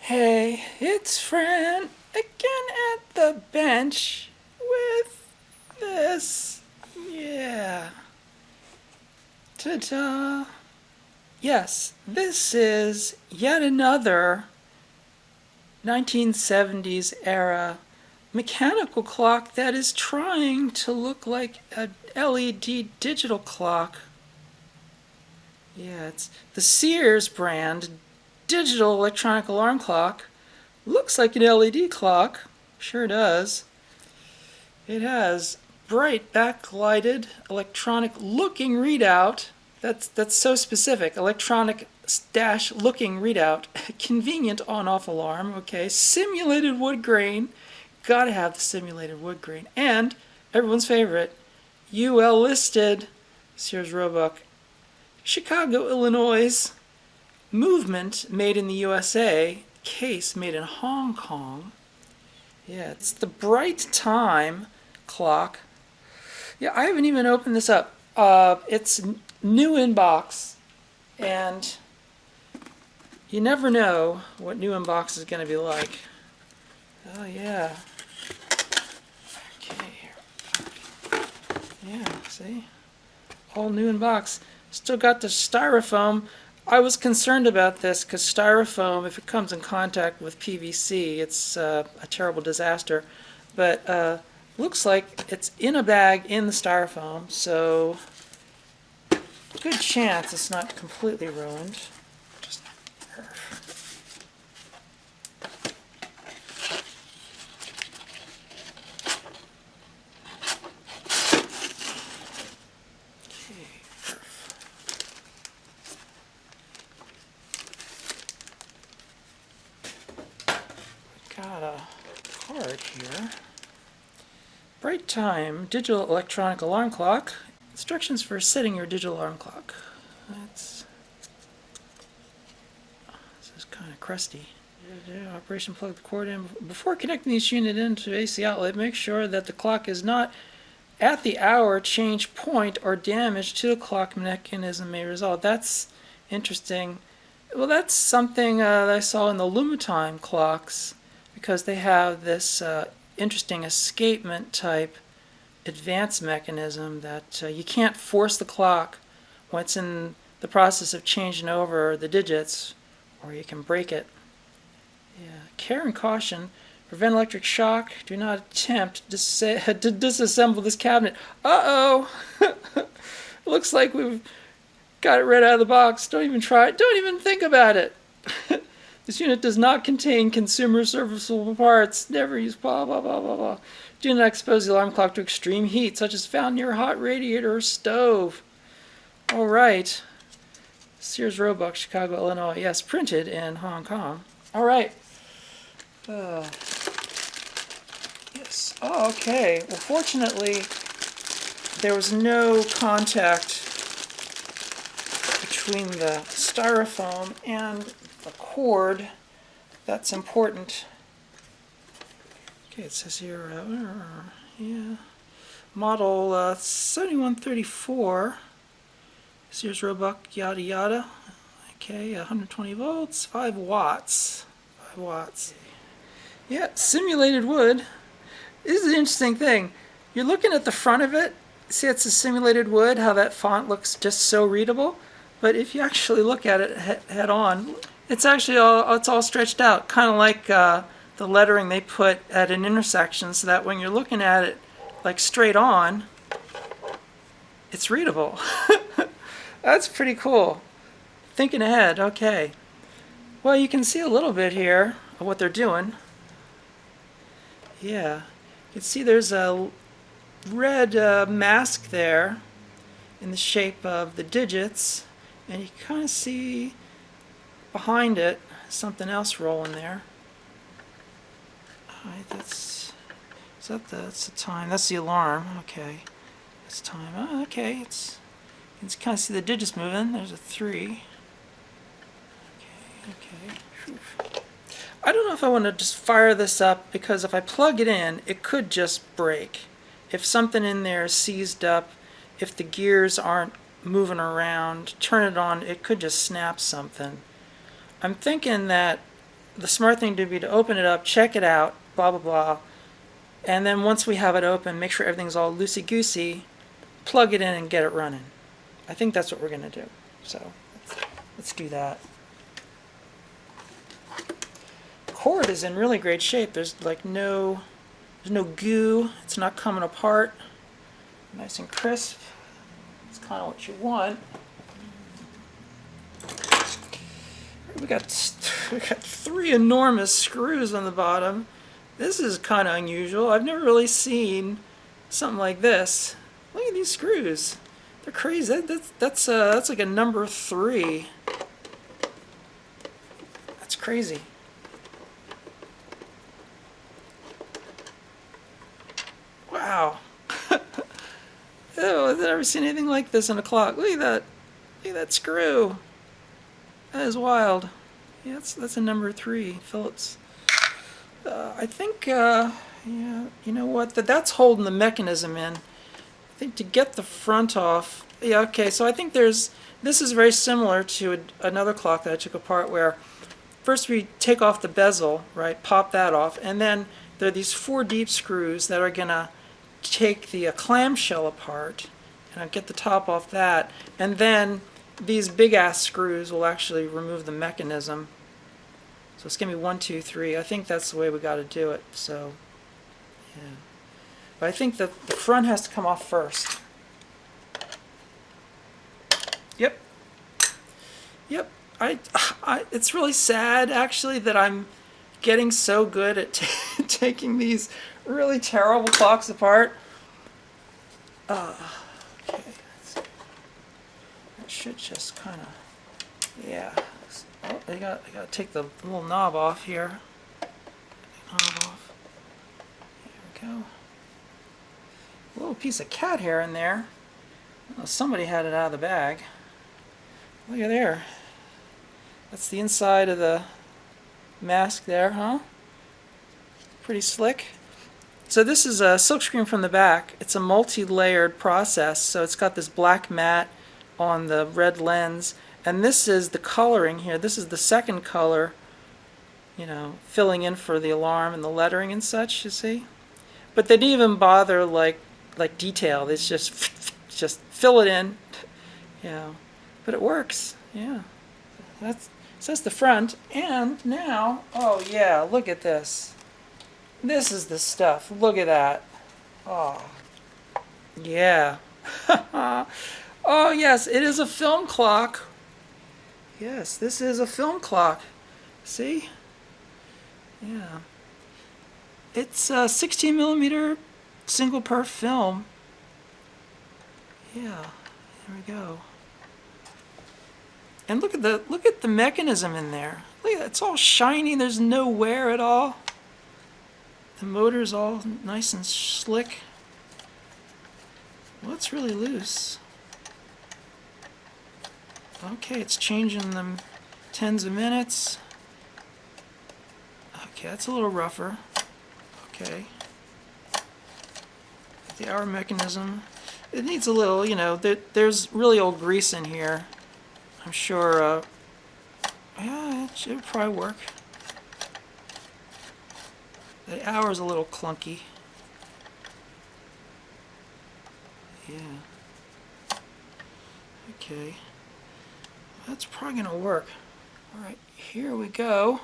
Hey, it's Fran again at the bench with this. Yeah. Ta-da. Yes, this is yet another 1970s era mechanical clock that is trying to look like a LED digital clock. Yeah, it's the Sears brand digital electronic alarm clock. Looks like an LED clock. Sure does. It has bright backlighted electronic looking readout. That's so specific. Electronic dash looking readout. Convenient on off alarm. Okay. Simulated wood grain. Gotta have the simulated wood grain. And everyone's favorite, UL listed Sears Roebuck. Chicago, Illinois. Movement made in the USA. Case made in Hong Kong. Yeah, it's the Bright Time clock. Yeah, I haven't even opened this up. It's new inbox, and you never know what new inbox is going to be like. Oh yeah. Okay. Yeah. See, all new inbox. Still got the styrofoam. I was concerned about this because styrofoam, if it comes in contact with PVC, it's a terrible disaster. But looks like it's in a bag in the styrofoam, so good chance it's not completely ruined. Just got a card here. Bright Time digital electronic alarm clock. Instructions for setting your digital alarm clock. This is kind of crusty. Operation plug the cord in. Before connecting this unit into AC outlet, make sure that the clock is not at the hour change point or damage to the clock mechanism may result. That's interesting. Well, that's something that I saw in the Lumitime clocks because they have this interesting escapement type advanced mechanism that you can't force the clock when it's in the process of changing over the digits, or you can break it. Yeah. Care and caution. Prevent electric shock. Do not attempt to disassemble this cabinet. Uh-oh! Looks like we've got it right out of the box. Don't even try it. Don't even think about it. This unit does not contain consumer serviceable parts. Never use blah, blah, blah, blah, blah. Do not expose the alarm clock to extreme heat, such as found near a hot radiator or stove. All right. Sears Roebuck, Chicago, Illinois. Yes, printed in Hong Kong. All right. Yes. Oh, okay. Well, fortunately, there was no contact between the styrofoam and the cord. That's important. Okay, it says here, yeah, model 7134, Sears Roebuck, yada yada. Okay, 120 volts, 5 watts. 5 watts. Yeah, simulated wood. This is an interesting thing. You're looking at the front of it. See, it's a simulated wood, how that font looks just so readable. But if you actually look at it head on, it's actually it's all stretched out, kind of like the lettering they put at an intersection, so that when you're looking at it like straight on, it's readable. That's pretty cool. Thinking ahead, okay. Well, you can see a little bit here of what they're doing. Yeah, you can see there's a red mask there in the shape of the digits, and you can kind of see behind it something else rolling there. Alright, that's the time. That's the alarm. Okay, it's time. Oh, okay, you can kind of see the digits moving. There's a 3. Okay. Whew. I don't know if I want to just fire this up, because if I plug it in, it could just break. If something in there is seized up, if the gears aren't moving around, turn it on, it could just snap something. I'm thinking that the smart thing to be to open it up, check it out, blah, blah, blah. And then once we have it open, make sure everything's all loosey-goosey, plug it in and get it running. I think that's what we're going to do. So let's do that. Cord is in really great shape. There's like there's no goo. It's not coming apart. Nice and crisp. It's kind of what you want. We got 3 enormous screws on the bottom. This is kind of unusual. I've never really seen something like this. Look at these screws. They're crazy. That's like a number 3. That's crazy. Wow. Oh, I've never seen anything like this in a clock. Look at that. Look at that screw. That is wild. Yeah, that's a number 3 Phillips. I think, yeah, you know what? That's holding the mechanism in. I think to get the front off, yeah, okay, so I think this is very similar to another clock that I took apart where first we take off the bezel, right, pop that off, and then there are these 4 deep screws that are going to take the clamshell apart, and I'll get the top off that, and then these big ass screws will actually remove the mechanism. So it's going to be 1, 2, 3. I think that's the way we got to do it. So, yeah. But I think the front has to come off first. Yep. Yep. It's really sad, actually, that I'm getting so good at taking these really terrible clocks apart. Okay. That should just kind of, yeah. Oh, I got to take the little knob off here. Knob off. There we go. A little piece of cat hair in there. Well, somebody had it out of the bag. Look at there. That's the inside of the mask there, huh? Pretty slick. So this is a silkscreen from the back. It's a multi-layered process. So it's got this black matte on the red lens. And this is the coloring here. This is the second color, you know, filling in for the alarm and the lettering and such, you see? But they didn't even bother like detail. It's just fill it in, you know. But it works, yeah. So that's the front. And now, oh yeah, look at this. This is the stuff. Look at that. Oh, yeah. Oh yes, it is a film clock. Yes, this is a film clock. See? Yeah. It's a 16 millimeter single perf film. Yeah, there we go. And look at the mechanism in there. Look at that, it's all shiny. There's no wear at all. The motor's all nice and slick. Well, it's really loose. Okay, it's changing them tens of minutes. Okay, that's a little rougher. Okay. The hour mechanism. It needs a little, you know, there's really old grease in here. I'm sure, yeah, it should probably work. The hour's a little clunky. Yeah. Okay. That's probably going to work. All right, here we go.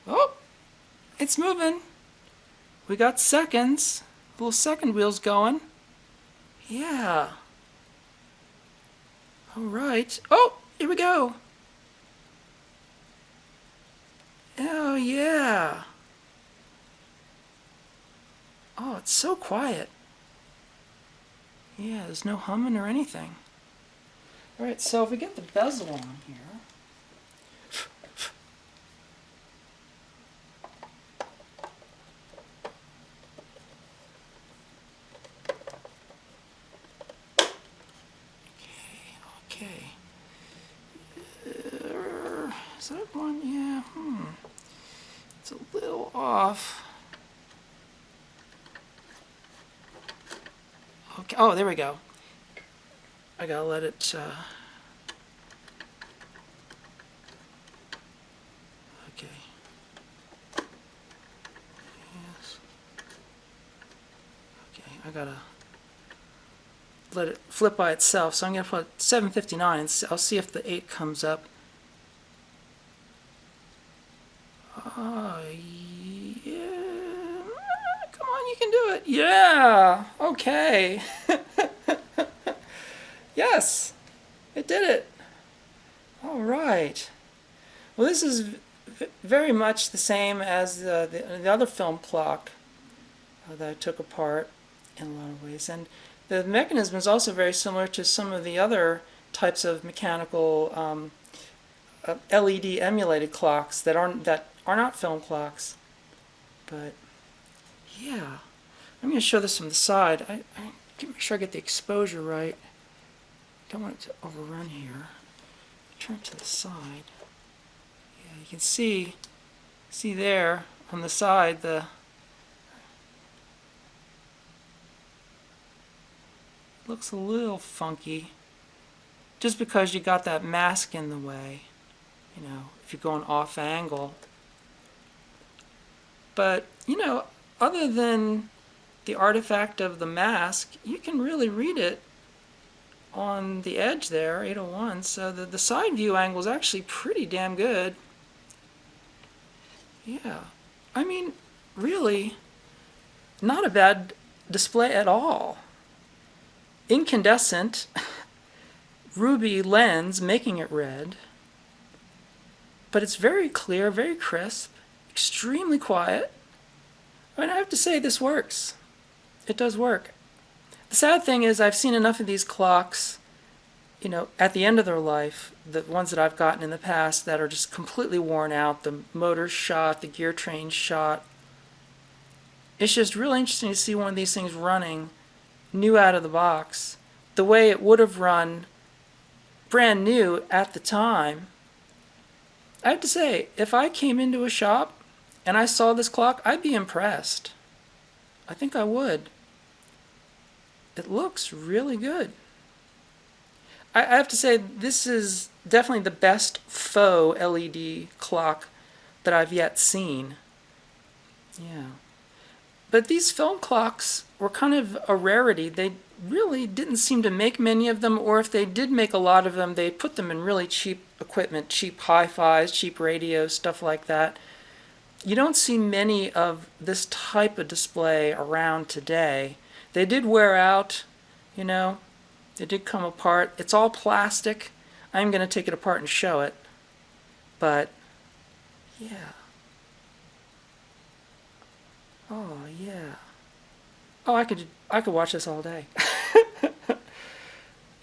Oh, it's moving. We got seconds. Little second wheels going. Yeah. All right. Oh, here we go. Oh, yeah. Oh, it's so quiet. Yeah, there's no humming or anything. All right, so if we get the bezel on here. Okay. Is that one? Yeah. It's a little off. Okay. Oh, there we go. I gotta let it. I gotta let it flip by itself. So I'm gonna put 7:59 and I'll see if the 8 comes up. Oh, yeah. Come on, you can do it. Yeah. Okay. Yes, it did it. All right. Well, this is very much the same as the other film clock that I took apart in a lot of ways. And the mechanism is also very similar to some of the other types of mechanical LED emulated clocks that are not film clocks. But yeah, I'm going to show this from the side. I make sure I get the exposure right. Don't want it to overrun here. Turn it to the side. Yeah, you can see there on the side looks a little funky, just because you got that mask in the way. You know, if you're going off angle. But you know, other than the artifact of the mask, you can really read it on the edge there, 801. So the side view angle is actually pretty damn good. Yeah, I mean, really, not a bad display at all. Incandescent, ruby lens making it red, but it's very clear, very crisp, extremely quiet. I mean, I have to say this works. It does work. The sad thing is I've seen enough of these clocks, you know, at the end of their life, the ones that I've gotten in the past that are just completely worn out, the motor's shot, the gear train's shot. It's just really interesting to see one of these things running new out of the box, the way it would have run brand new at the time. I have to say, if I came into a shop and I saw this clock, I'd be impressed. I think I would. It looks really good. I have to say, this is definitely the best faux LED clock that I've yet seen. Yeah. But these film clocks were kind of a rarity. They really didn't seem to make many of them, or if they did make a lot of them, they put them in really cheap equipment, cheap hi-fis, cheap radios, stuff like that. You don't see many of this type of display around today. They did wear out, you know. They did come apart. It's all plastic. I'm going to take it apart and show it. But, yeah. Oh, yeah. Oh, I could watch this all day.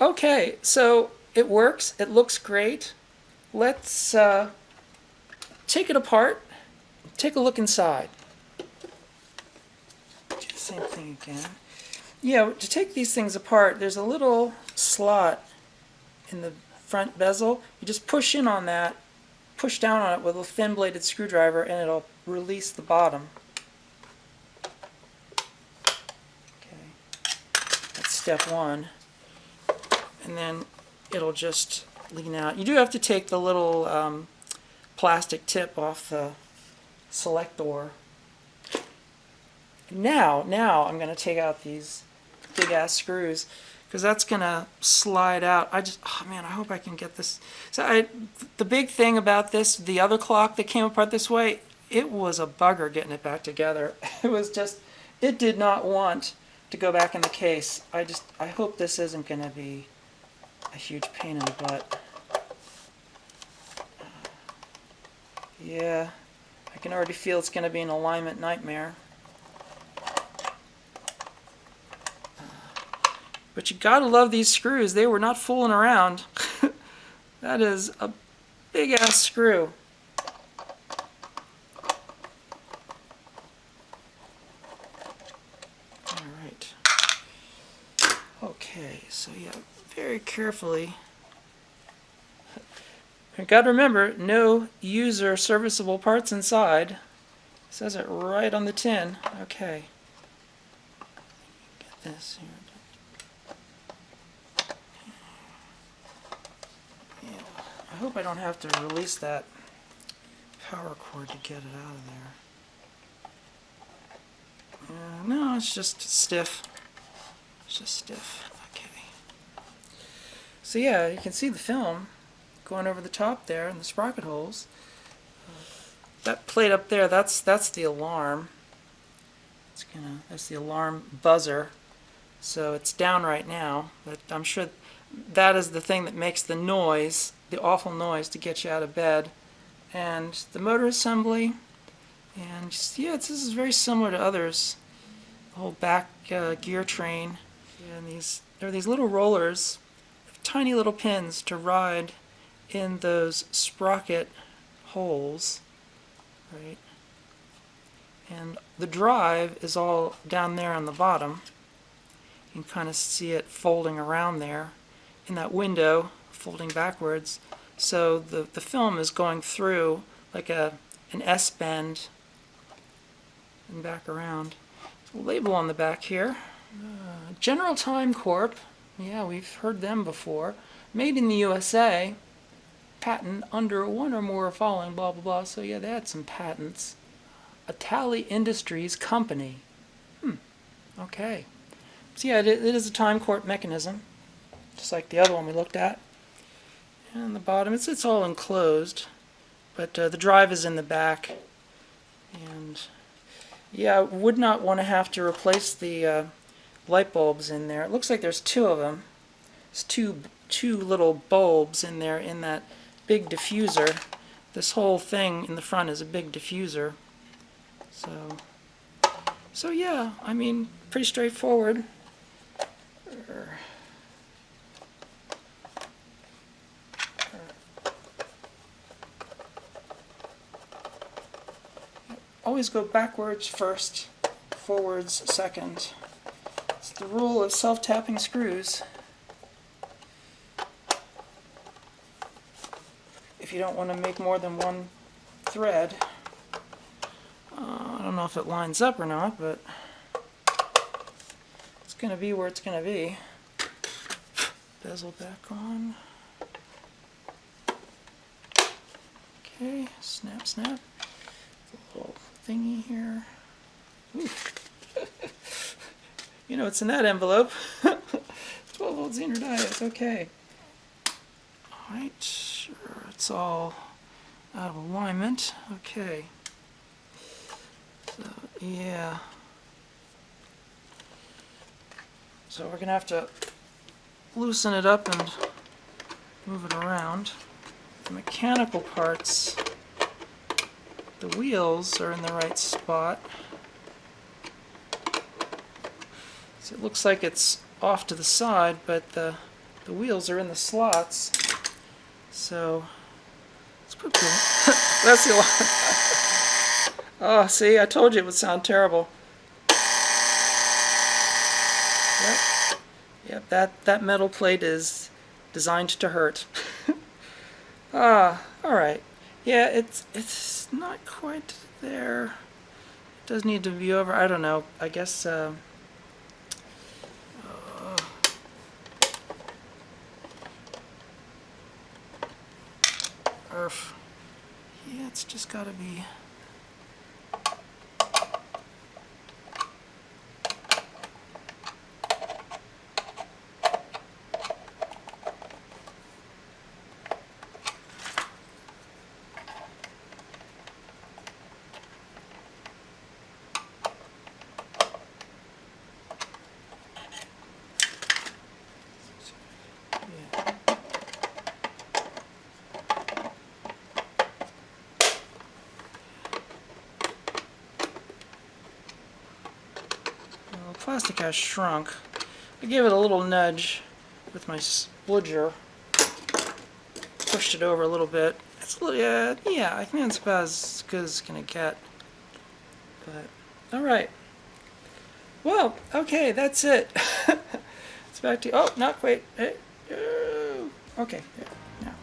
Okay, so it works. It looks great. Let's take it apart. Take a look inside. Do the same thing again. Yeah, to take these things apart, there's a little slot in the front bezel. You just push in on that, push down on it with a thin-bladed screwdriver, and it'll release the bottom. Okay, that's step one. And then it'll just lean out. You do have to take the little plastic tip off the selector. Now I'm going to take out these big ass screws because that's going to slide out. Oh man, I hope I can get this. So the big thing about this, the other clock that came apart this way, it was a bugger getting it back together. It was just, it did not want to go back in the case. I hope this isn't going to be a huge pain in the butt. Yeah, I can already feel it's going to be an alignment nightmare. But you gotta love these screws. They were not fooling around. That is a big ass screw. Alright. Okay, so yeah, very carefully. You gotta remember, no user serviceable parts inside. It says it right on the tin. Okay. Get this here. I hope I don't have to release that power cord to get it out of there. No, it's just stiff. It's just stiff. Okay. So yeah, you can see the film going over the top there and the sprocket holes. That plate up there, that's the alarm. That's the alarm buzzer. So it's down right now, but I'm sure that is the thing that makes the noise, the awful noise to get you out of bed. And the motor assembly, and yeah, this is very similar to others. The whole back gear train, and there are these little rollers, tiny little pins to ride in those sprocket holes, right? And the drive is all down there on the bottom. You can kind of see it folding around there in that window, folding backwards. So the film is going through like an S-bend and back around. There's a label on the back here. General Time Corp. Yeah, we've heard them before. Made in the USA. Patent under one or more following blah blah blah. So yeah, they had some patents. Atali Industries Company. Okay. So yeah, it is a time corp mechanism, just like the other one we looked at. And the bottom, it's all enclosed, but the drive is in the back. And yeah, I would not want to have to replace the light bulbs in there. It looks like there's two of them. There's two little bulbs in there in that big diffuser. This whole thing in the front is a big diffuser. So yeah, I mean, pretty straightforward. Always go backwards first, forwards second. It's the rule of self-tapping screws. If you don't want to make more than one thread. I don't know if it lines up or not, but it's going to be where it's going to be. Bezel back on. Okay, snap, snap. A little thingy here. You know what's in that envelope. 12-volt Zener diodes, okay. Alright, sure, it's all out of alignment. Okay. So, yeah. So we're going to have to loosen it up and move it around. The mechanical parts, the wheels are in the right spot. So it looks like it's off to the side, but the wheels are in the slots. So let's put the that's the alarm. Oh, see, I told you it would sound terrible. Yep, that metal plate is designed to hurt. Alright. Yeah, it's not quite there. It does need to be over. I don't know. I guess yeah, it's just got to be. Plastic has shrunk. I gave it a little nudge with my splidger. Pushed it over a little bit. It's a little, yeah, I think it's about as good as it's gonna get. But all right. Well, okay, that's it. It's back to oh, not quite. Okay, now.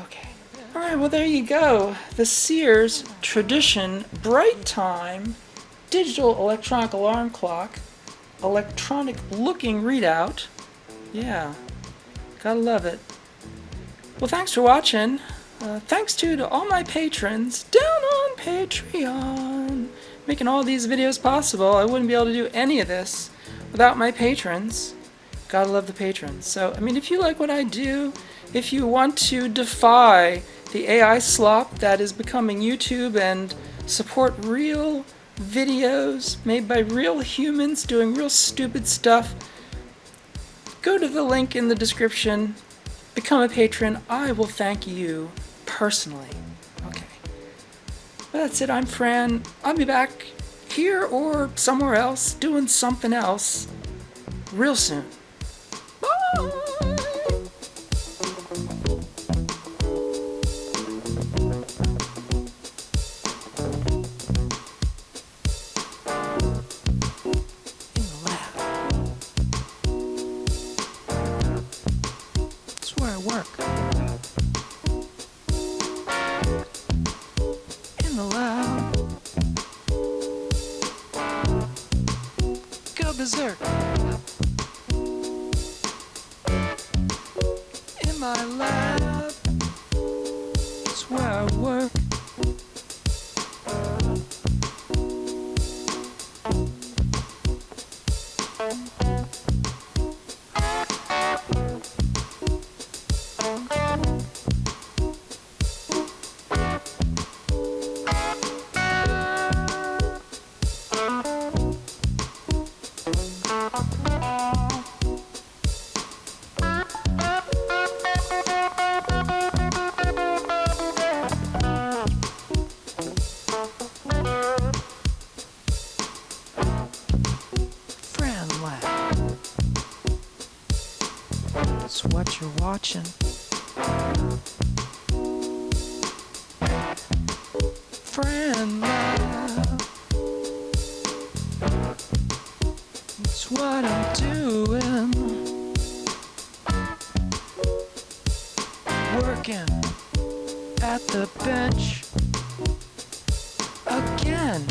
Okay. All right. Well, there you go. The Sears Tradition Bright Time digital electronic alarm clock, electronic looking readout. Yeah, gotta love it. Well, thanks for watching. Thanks to all my patrons down on Patreon, making all these videos possible. I wouldn't be able to do any of this without my patrons. Gotta love the patrons. So, I mean, if you like what I do, if you want to defy the AI slop that is becoming YouTube and support real videos made by real humans doing real stupid stuff, go to the link in the description, become a patron. I will thank you personally. Okay. Well, that's it. I'm Fran. I'll be back here or somewhere else doing something else real soon. Bye! Where I work. In the lab. Go berserk. In my lab. It's where I work. That's what you're watching. Friend love. That's what I'm doing. Working at the bench again.